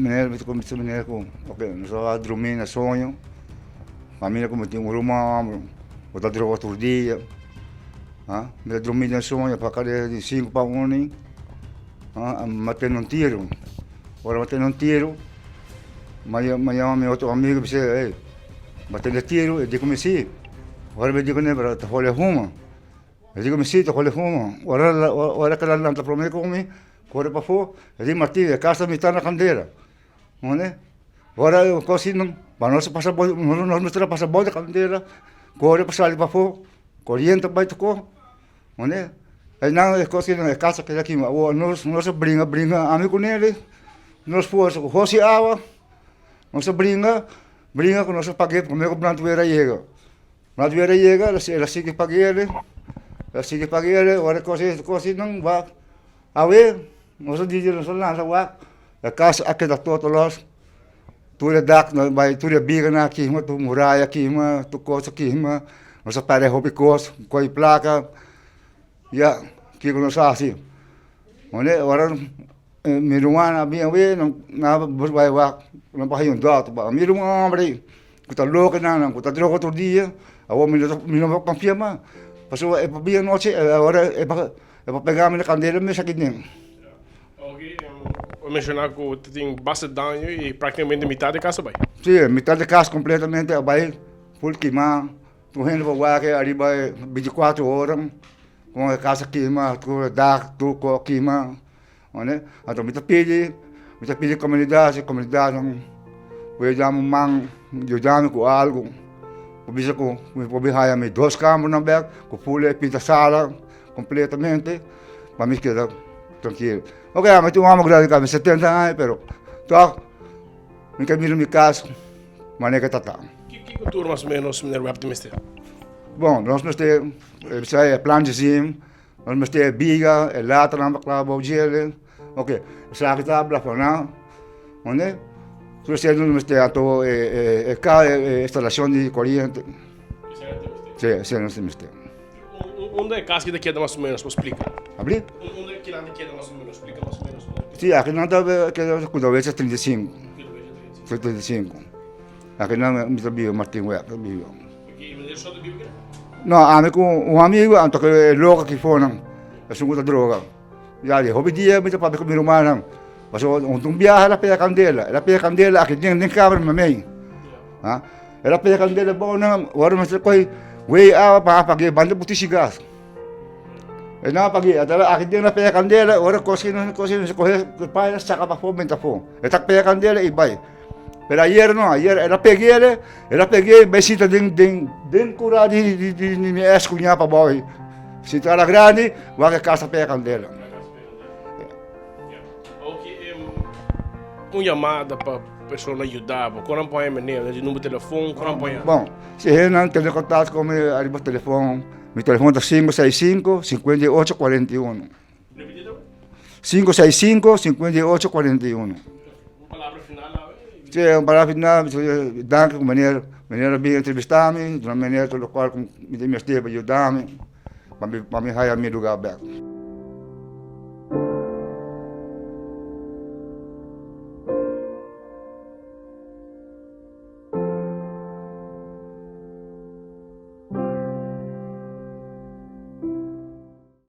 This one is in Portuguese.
mineiro, me começou mineiro com, ok, não só dormir na sonho, família como tinha um romano, outra droga outro dia, me dormir na sonho, para cada de 5 para 1, matei num tiro, agora matei num tiro, mas meu outro amigo disse, ei, matei no tiro, eu digo, comecei, agora me digo, né, para olhar rumo, eu digo, comecei, para olhar rumo, agora que ela não está para mim comigo, corre para fora, eu digo, Martim, a casa me está na candeira, não é? Agora eu consigo, para nós passar bola da candeira, corre para sair para fora, corrente para tocou, não é? Aí não, eu consigo, a casa que é aqui, nós brinca, amigo nele, nós fosse, fosse água, nós brinca com nós paguei, como o Brantueira chega. Brantueira chega, ela sigue paguei ele, agora consigo não vai, a ver, nós dizemos, nós lá, a casa aqui da toda nós, tudo é dak, vai tudo é biga na aqui, tu muralha aqui, tu coisa aqui, nós parei roupa coisa, coi placa, já, que nós assim, olha, agora me rumana bem ver, não vai um dato, me rumana abrir, que está louco não, que está droga outro dia, agora me não vou confiar mais, passou é para bem noite, agora é para pegar minha candeira, me saque dentro. Vou mencionar que tem bastante dano e praticamente metade da casa vai. Sim, metade da casa completamente vai, full queimar, tu rende para que ali vai 24 horas, com a casa queima, tu dá, tu queima, né? Então, me pede comunidade, eu chamo man, eu chamo com algo, eu me 2 câmaras na beca, com full pinta sala, completamente, para me quedar tranquilo. Ok, mas tu amo grande, 70 anos, pero, tô, me caminho no caso, maneira que tá. Que cultura mais ou menos o mineiro tem mestre? Bom, nós temos plantazinho, nós temos biga, lata na clava, gelo, ok, sabe que tá plafona, onde? Nós temos instalação de corrente. Sim, nós temos. Onde é a casa que daqui é mais ou menos, para explicar? Abrir? Onde é que daqui é mais ou menos, explica mais ou menos. Sim, aqui não está, quando eu 35. 35. Aqui não me sabia Martim Web. Aqui, mineiro só do Bíblia? Não, um amigo, então que é louco que foi, não. É segunda droga. Já de hobby dia, me para comer uma não. Mas um viaja ela pega candela, aqui nem cabra mamãe. Ela pega candela bom não, agora mas coi, we para pagar banda putih sigas. Não paguei, aqui dentro pega candela, agora cozinha, correr, pai saca para fora, menta fora. Ela pega candela e vai. Pero ayer não, ela peguei, besita den cura de me escunhar para boy. Se tu era grande, vai a casa pega candela. Uma chamada para a pessoa ajudar, quando põe menino, de número de telefone, quando põe. Bom, se não tem contato com meu telefone, meu telefone é 565-5841. 565-5841. Uma palavra final? Sim, uma palavra final, danke com maneira bem entrevistar-me, de uma maneira pela qual me esteve a ajudar-me, para me lugar aberto.